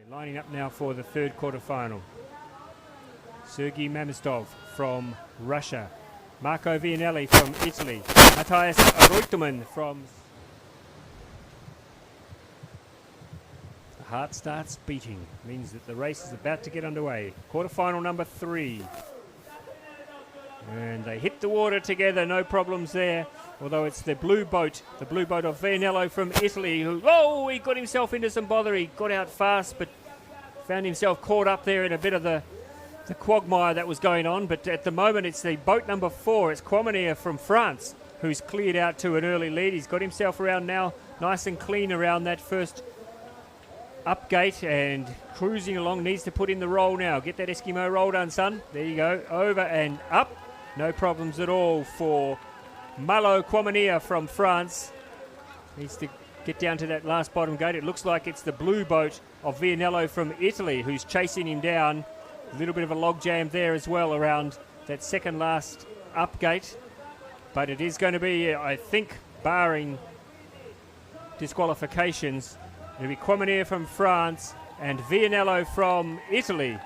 They're lining up now for the third quarterfinal. Sergei Mamistov from Russia. Marco Vianelli from Italy. Matthias Reutemann from... The heart starts beating. Means that the race is about to get underway. Quarterfinal number 3. And they hit the water together, no problems there. Although it's the blue boat of Vianello from Italy, who, oh, he got himself into some bother. He got out fast, but found himself caught up there in a bit of the quagmire that was going on. But at the moment, it's the boat number 4. It's Quamenier from France, who's cleared out to an early lead. He's got himself around now, nice and clean around that first upgate and cruising along. Needs to put in the roll now. Get that Eskimo roll done, son. There you go. Over and up. No problems at all for Malo Quamenier from France. Needs to get down to that last bottom gate. It looks like it's the blue boat of Vianello from Italy who's chasing him down. A little bit of a log jam there as well around that second last upgate. But it is going to be, I think, barring disqualifications, it'll be Quamenier from France and Vianello from Italy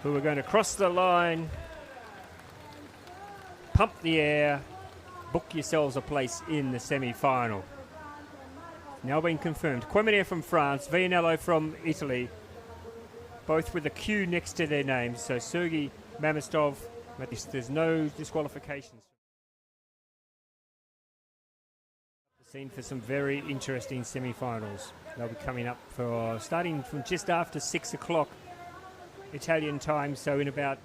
who are going to cross the line, pump the air, book yourselves a place in the semi-final. Now been confirmed. Quamenier from France, Vianello from Italy, both with a Q next to their names. So Sergei Mamistov, there's no disqualifications. Scene for some very interesting semi-finals. They'll be coming up for starting from just after 6 o'clock Italian time, so in about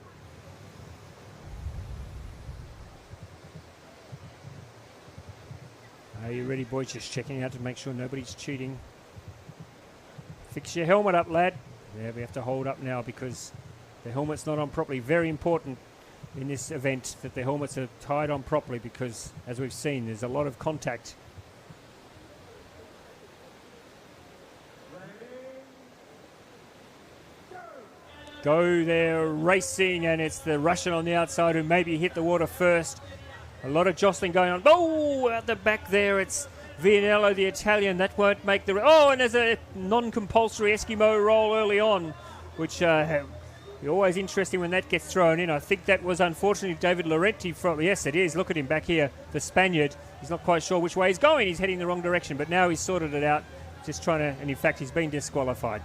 Are you ready, boys? Just checking out to make sure nobody's cheating. Fix your helmet up, lad. Yeah, we have to hold up now because the helmet's not on properly. Very important in this event that the helmets are tied on properly because, as we've seen, there's a lot of contact. Go there, racing, and it's the Russian on the outside who maybe hit the water first. A lot of jostling going on. Oh, out the back there, it's Vianello, the Italian. That won't make the... Oh, and there's a non-compulsory Eskimo roll early on, which is always interesting when that gets thrown in. I think that was, unfortunately, David Laurenti from... Yes, it is. Look at him back here, the Spaniard. He's not quite sure which way he's going. He's heading the wrong direction, but now he's sorted it out, just trying to... And, in fact, he's been disqualified.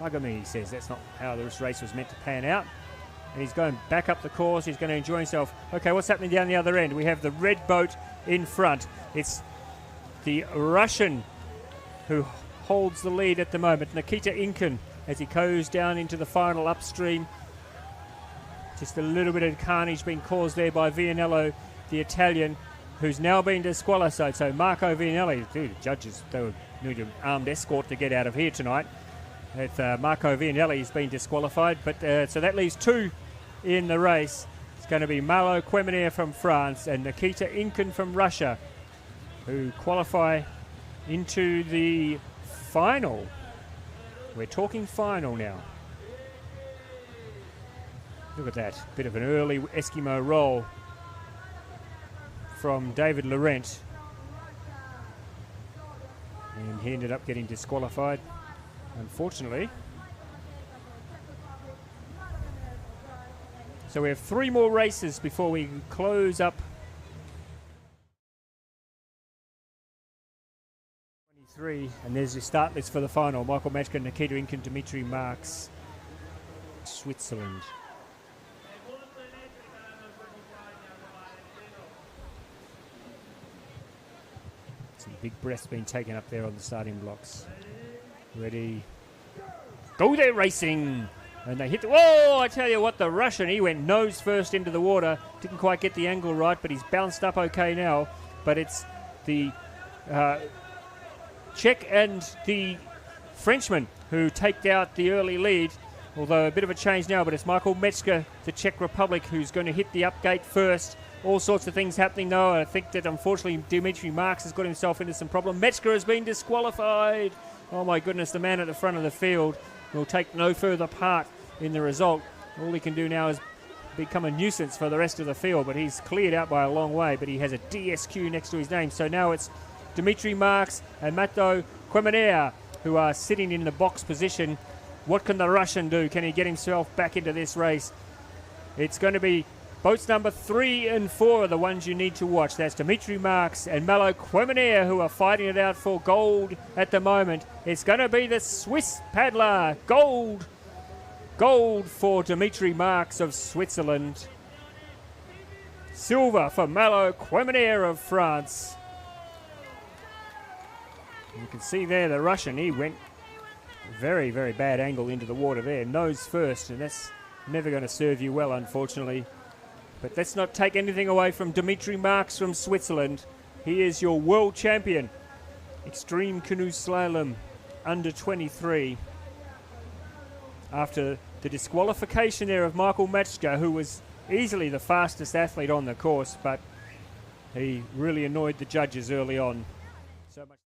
Like me, he says. That's not how this race was meant to pan out. And he's going back up the course. He's going to enjoy himself. Okay, what's happening down the other end? We have the red boat in front. It's the Russian who holds the lead at the moment. Nikita Inkin as he goes down into the final upstream. Just a little bit of carnage being caused there by Vianello, the Italian, who's now been disqualified. So Marco Vianelli, dude, judges, they would need an armed escort to get out of here tonight. With Marco Vianelli has been disqualified, but so that leaves 2 in the race. It's going to be Malo Quamenier from France and Nikita Inkin from Russia, who qualify into the final. We're talking final now. Look at that, bit of an early Eskimo roll from David Laurent, and he ended up getting disqualified, unfortunately. So we have 3 more races before we close up 23. And there's your start list for the final. Michael Matchka, Nikita Inkin, Dimitri Marx, Switzerland. Some big breaths being taken up there on the starting blocks. Ready. Go there, racing. And they hit the... Whoa, I tell you what, the Russian, he went nose first into the water. Didn't quite get the angle right, but he's bounced up okay now. But it's the Czech and the Frenchman who take out the early lead. Although a bit of a change now, but it's Michael Metzger, the Czech Republic, who's going to hit the upgate first. All sorts of things happening, though. I think that, unfortunately, Dimitri Marx has got himself into some problem. Metzger has been disqualified. Oh, my goodness, the man at the front of the field will take no further part in the result. All he can do now is become a nuisance for the rest of the field, but he's cleared out by a long way, but he has a DSQ next to his name. So now it's Dimitri Marx and Matto Quamenier who are sitting in the box position. What can the Russian do? Can he get himself back into this race? It's going to be boats number 3 and 4 are the ones you need to watch. That's Dimitri Marx and Malo who are fighting it out for gold at the moment. It's going to be the Swiss paddler. Gold. Gold for Dimitri Marx of Switzerland. Silver for Malo of France. You can see there the Russian, he went very, very bad angle into the water there. Nose first, and that's never going to serve you well, unfortunately. But let's not take anything away from Dimitri Marx from Switzerland. He is your world champion. Extreme canoe slalom, under 23. After the disqualification there of Michael Matschka, who was easily the fastest athlete on the course, but he really annoyed the judges early on. So much.